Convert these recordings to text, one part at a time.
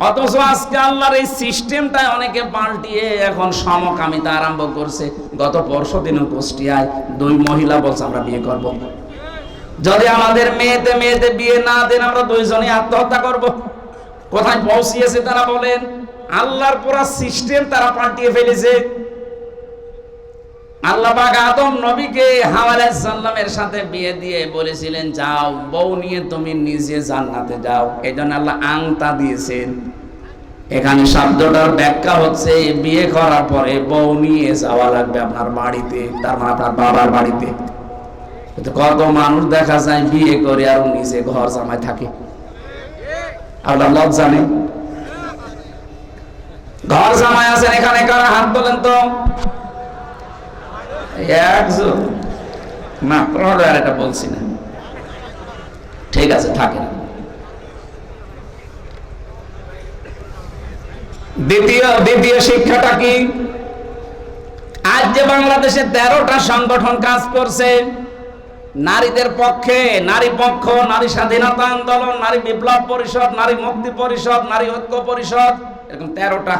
অথচ আজকে আল্লাহর এই সিস্টেমটাই অনেকে পাল্টিয়ে এখন সমকামিতা আরম্ভ করছে। গত পরশু দিনও কুষ্টিয়ায় 2 মহিলা বলছে আমরা বিয়ে করব, যদি আমাদের মেয়েতে বিয়ে না দেন আমরা 2 জনই আত্মহত্যা করব। কোথায় পৌঁছিয়েছে তারা বলেন? আল্লাহর পুরো সিস্টেম তারা পাল্টিয়ে ফেলেছে। আল্লাহ পাক আদম নবীকে হাওয়া আলাইহিস সালামের সাথে বিয়ে দিয়ে বলেছিলেন যাও বউ নিয়ে তুমি নিজে জান্নাতে যাও। এইজন্য আল্লাহ আংতা দিয়েছেন। এখানে শব্দটার ব্যাখ্যা হচ্ছে বিয়ে করার পরে বউ নিয়ে যাওয়া লাগবে আপনার বাড়িতে, তার মানে আপনার বাবার বাড়িতে। কিন্তু কত মানুষ দেখা যায় বিয়ে করে আর নিজে ঘর জামাই থাকে। আল্লাহ লজ্জা নেই? ঘর জামাই আছেন এখানে কারা? হাত তোলেন তো। একজন না, আর এটা বলছি না, ঠিক আছে থাকে না। দ্বিতীয় শিক্ষাটা কি? আজ যে বাংলাদেশে 13টা সংগঠন কাজ করছে নারীদের পক্ষে, নারী পক্ষ, নারী স্বাধীনতা আন্দোলন, নারী বিপ্লব পরিষদ, নারী মুক্তি পরিষদ, নারী ঐক্য পরিষদ, এরকম 13টা।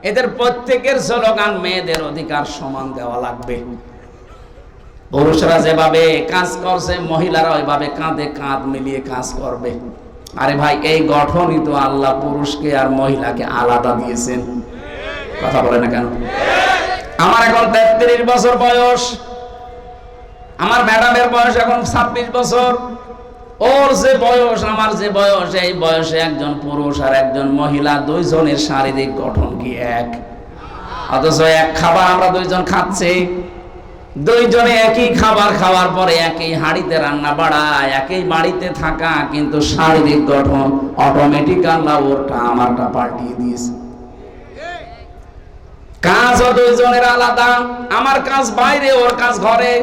এদের প্রত্যেকের স্লোগান মেয়েদের অধিকার সমান দেওয়া লাগবে। পুরুষরা যেভাবে কাজ করছে মহিলারা ওইভাবে কাঁধে কাঁধ মিলিয়ে কাজ করবে। আরে ভাই, এই গঠনই তো আল্লাহ পুরুষকে আর মহিলাকে আলাদা দিয়েছেন। কথা বলে না কেন? আমার এখন 33 বছর বয়স, আমার ম্যাডামের বয়স এখন 26 বছর। ওর যে বয়স আমার যে বয়স, এই বয়সে একজন পুরুষ আর একজন মহিলা 2 জনের শারীরিক গঠন কি এক? অথচ এক খাবার আমরা 2 জন খাচ্ছি, 2 জনে একই খাবার খাওয়ার পরে একই হাঁড়িতে রান্না বাড়া, একই বাড়িতে থাকা, কিন্তু শারীরিক গঠন অটোমেটিক আল্লাহ ওরটা আমারটা পাল্টিয়ে দিয়েছে। কাজও 2 জনের আলাদা, আমার কাজ বাইরে, ওর কাজ ঘরে।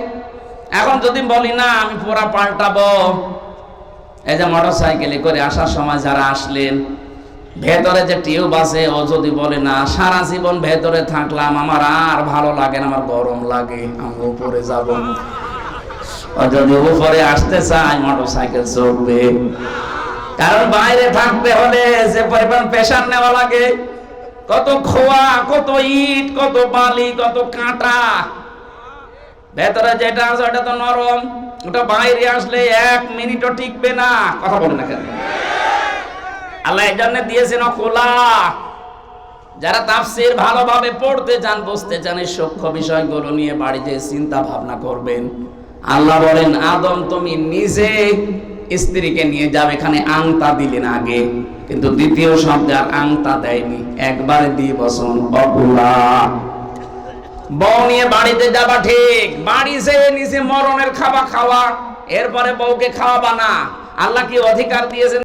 এখন যদি বলি না আমি পুরা পাল্টাবো, এই যে মোটরসাইকেলে করে আসার সময় যারা আসলেন, ভেতরে যে টিউব আছে ও যদি বলে না সারা জীবন ভেতরে থাকলাম আমার আর ভালো লাগে না, আমার গরম লাগে, আমি উপরে যাব, ও যদি উপরে আসতে চায় মোটরসাইকেল চলবে। কারণ বাইরে থাকতে হলে যে পরিমাণ প্রেশার নেওয়া লাগে, কত খোয়া, কত ইট, কত বালি, কত কাঁটা, ভেতরে যেটা আছে ওটা তো নরম, ওটা বাইরে আসলে 1 মিনিটও টিকবে না। কথা বলে না কেন? আল্লাহ এই জন্য দিয়েছেন খোলা। যারা তাফসীর ভালোভাবে পড়তে চান, বুঝতে চান, এই সূক্ষ্ম বিষয়গুলো নিয়ে বাড়িতে চিন্তা ভাবনা করবেন। আল্লাহ বলেন আদম তুমি নিজে স্ত্রীকে নিয়ে যাও। এখানে আংতা দিলেন আগে, কিন্তু দ্বিতীয় শব্দে আর আংতা দেয়নি, একবারে দিয়ে বসন অকুলা। বউ নিয়ে বাড়িতে যাবা ঠিক, বাড়ি যেয়ে নিজে মরণের খাবার খাওয়া, এরপরে বউকে খাওয়াবা না। আল্লাহ কি অধিকার দিয়েছেন?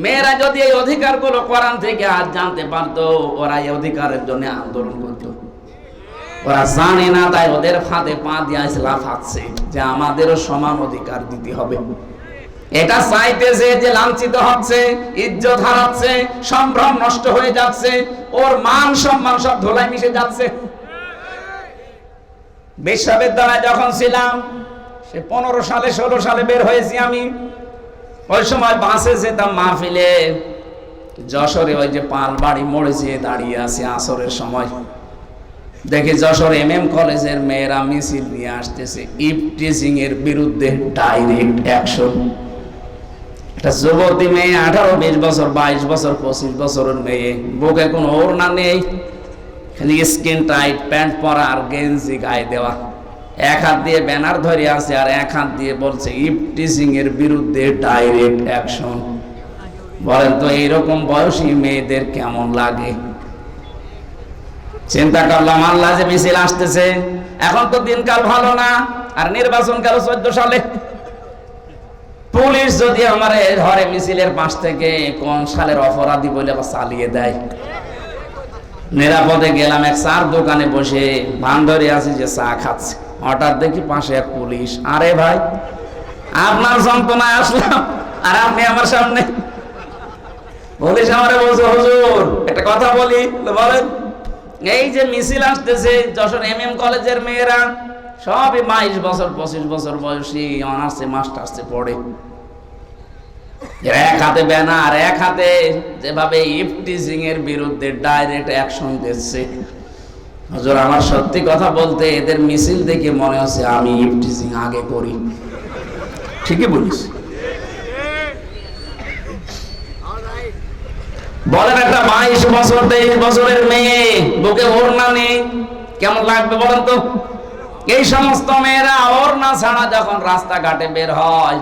মেয়েরা যদি এই অধিকারগুলো কোরআন থেকে আজ জানতে পারতো, ওরা এই অধিকারের জন্য আন্দোলন করত। ওরা জানে না, তাই ওদের ফাঁদে পা দিয়ে লাফাচ্ছে যে আমাদেরও সমান অধিকার দিতে হবে। এটা চাইতেছে যে লাঞ্ছিত হচ্ছে, ইজ্জত হারাচ্ছে, সম্ভ্রম নষ্ট হয়ে যাচ্ছে, ওর মান সম্মান সব ধুলায় মিশে যাচ্ছে। বিশ্ববিদ্যালয়ে যখন ছিলাম, সে 15 সালে 16 সালে বের হয়েছি আমি, ওই সময় বাসে যেতাম মাহফিলে, যশোরে ওই যে পালবাড়ি মোড়ে যেয়ে দাঁড়িয়ে আছে আসরের সময়, দেখি যশোর MM কলেজের মেয়েরা মিছিল নিয়ে আসতেছে ইফটিজিং এর বিরুদ্ধে ডাইরেক্ট অ্যাকশন। একটা যুবতী মেয়ে, 18-20 বছর, 22 বছর, 25 বছরের মেয়ে, বুকে কোনো ওড়না নেই, খালি স্কিন টাইট প্যান্ট পরা আর গেঞ্জি গায়ে দেওয়া, এক হাত দিয়ে ব্যানার ধরে আছে আর এক হাত দিয়ে বলছে ইফটিজিং এর বিরুদ্ধে ডাইরেক্ট অ্যাকশন। বলেন তো এইরকম বয়সী মেয়েদের কেমন লাগে? চিন্তা করলাম আল্লাহ যে মিছিল আসতেছে, এখন তো দিনকাল ভালো না, আর নির্বাচন গেল 14 সালে। পুলিশ যদি আমার ধরে মিছিলের পাশ থেকে কোন সালের অপরাধী বলে চালিয়ে দেয়। নিরাপদে গেলাম, এক চার দোকানে বসে ভান ধরে আছি যে চা খাচ্ছে, হঠাৎ দেখি পাশে এক পুলিশ। আরে ভাই, আপনার যন্ত্রণায় আসলাম আর আপনি আমার সামনে। পুলিশ আমারে বলছে হুজুর একটা কথা বলি। বলেন। এই যে মিছিল আসতেছে, যশোর MM কলেজের মেয়েরা সবই 22 বছর 25 বছর বয়সী, অনার্সে মাস্টার্সে পড়ে। এক হাতে ব্যানার, এক হাতে যেভাবে ইফটিজিং এর বিরুদ্ধে ডাইরেক্ট অ্যাকশন দিচ্ছে। হুজুর আমার সত্যি কথা বলতে এদের মিছিল দেখে মনে হচ্ছে আমি ইফটিজিং আগে করি। ঠিকই বলিস। বলেন একটা 22 বছর 23 বছরের মেয়ে বুকে ওড়না নেই, কেমন লাগবে বলেন তো? এই সমস্ত মেয়েরা ওড়না ছাড়া যখন রাস্তাঘাটে বের হয়,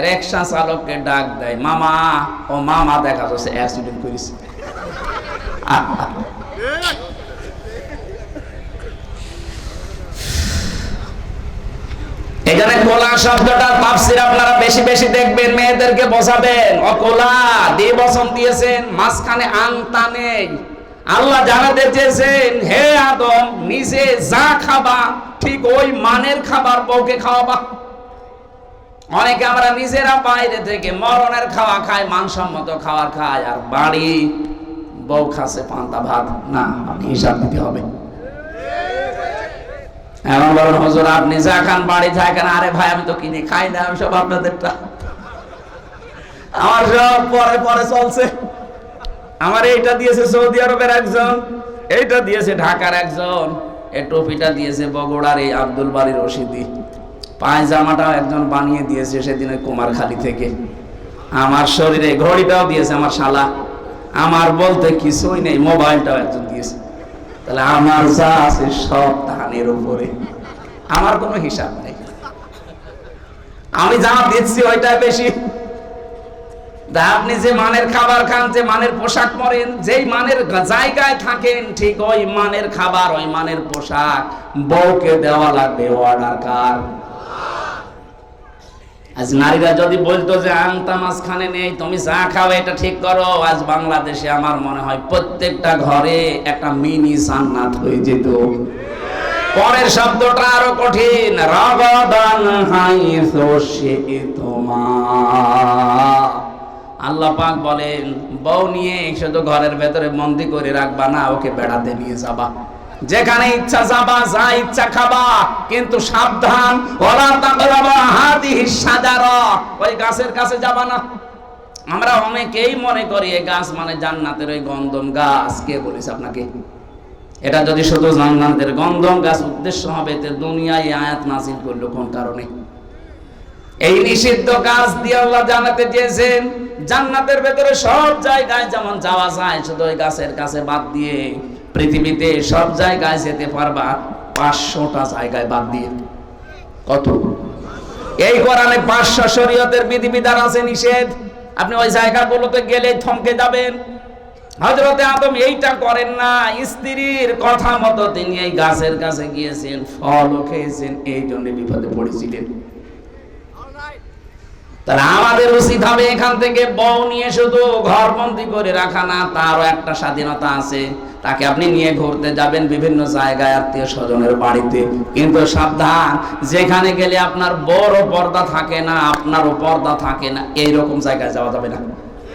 রিকশা চালককে ডাক দেয়, মামা। ও মামা দেখা যাচ্ছে অ্যাক্সিডেন্ট করেছে। এখানে কোলা শব্দটার তাফসীর আপনারা বেশি বেশি দেখবেন, মেয়েদেরকে বোঝাবেন। অকোলা দ্বিবচন দিয়েছেন, মাঝখানে আংতা নেই। আল্লাহ জানাতে চেয়েছেন, হে আদম, নিজে যা খাবা ঠিক ওই মানের খাবার বউকে খাওয়াবা। অনেকে আমরা নিজেরা বাইরে থেকে মরণের খাওয়া খাই, মানসম্মত খাবার খাই, আর বাড়ি বউ খাচ্ছে পান্তা ভাত। না, আপনি হিসাব দিতে হবে। এমন বলেন, হুজুর আপনি যা খান বাড়ি থাকেন। আরে ভাই আমি তো কিনে খাই না, আমি সব আপনাদেরটা, আমার সব পরে পরে চলছে। আমার এইটা দিয়েছে সৌদি আরবের একজন, এইটা দিয়েছে ঢাকার একজন, এই টুপিটা দিয়েছে বগুড়ার এই আব্দুল বারী রশিদি, পায়জামাটাও একজন বানিয়ে দিয়েছে সেদিনে কুমারখালী থেকে, আমার শরীরে ঘড়িটাও দিয়েছে আমার শালা, আমার বলতে কিছুই নেই, মোবাইলটাও একজন দিয়েছে। তাহলে আমার যা আছে সব ধানের উপরে, আমার কোনো হিসাব নেই। আমি যা দিচ্ছি ওইটাই বেশি। আপনি যে মানের খাবার খান, যে মানের পোশাক পরেন, যেই মানের জায়গায় থাকেন, ঠিক ওই মানের খাবার, ওই মানের পোশাক বউকে দেওয়া লাগবে। অর্ডার কার? আজ নারীরা যদি বলতো যে আংতা মাঝখানে নেই, তুমি যা খাও এটা ঠিক করো, আজ বাংলাদেশে আমার মনে হয় প্রত্যেকটা ঘরে একটা মিনি জান্নাত হয়ে যেত। পরের শব্দটা আরো কঠিন, রাগাদান হাইসু শিতুমা। আল্লাহ পাক বলেন, বউ নিয়ে শুধু ঘরের ভেতরে বন্দি করে রাখবা না, ওকে বেড়াতে নিয়ে যাবা, যেখানে ইচ্ছা যাবা, যা ইচ্ছা খাবা, কিন্তু সাবধান, ওয়ালা তাকরাবা হাদিহি শাজারা, ওই গাছের কাছে যাবা না। আমরা অনেকেই মনে করি এই গাছ মানে জান্নাতের ওই গন্ধম গাছ। কে বলেছে আপনাকে? এটা যদি শুধু জান্নাতের গন্ধম গাছ উদ্দেশ্য হবে, তো দুনিয়ায় আয়াত নাযিল করলো কোন কারণে? এই নিষিদ্ধ গাছ দিয়ে আল্লাহ জানাতে চেয়েছেন জান্নাতের ভেতরে সব জায়গায় যেমন যাওয়া যায়, শুধু ওই গাছের কাছে বাদ দিয়ে পৃথিবীতে সব জায়গায় যেতে পারবা, 500টা জায়গায় বাদ দিয়ে। কত? এই কোরআনে 500 শরীয়তের বিধিবিধান আছে নিষেধ। আপনি ওই জায়গাগুলোতে গেলে থমকে যাবেন। হযরতে আদম এইটা করেন না, স্ত্রীর কথা মতো তিনি এই গাছের কাছে গিয়েছেন, ফলও খেয়েছেন, এই জন্য বিপদে পড়েছিলেন। তাহলে আমাদের উচিত হবে এখান থেকে বউ নিয়ে শুধু ঘরবন্দি করে রাখা না, তারও একটা স্বাধীনতা আছে। তাকে আপনি নিয়ে ঘুরতে যাবেন বিভিন্ন জায়গায়, আত্মীয় স্বজনের বাড়িতে, কিন্তু সাবধান, যেখানে গেলে আপনার বড় পর্দা থাকে না, আপনারও পর্দা থাকে না, এইরকম জায়গায় যাওয়া যাবে না।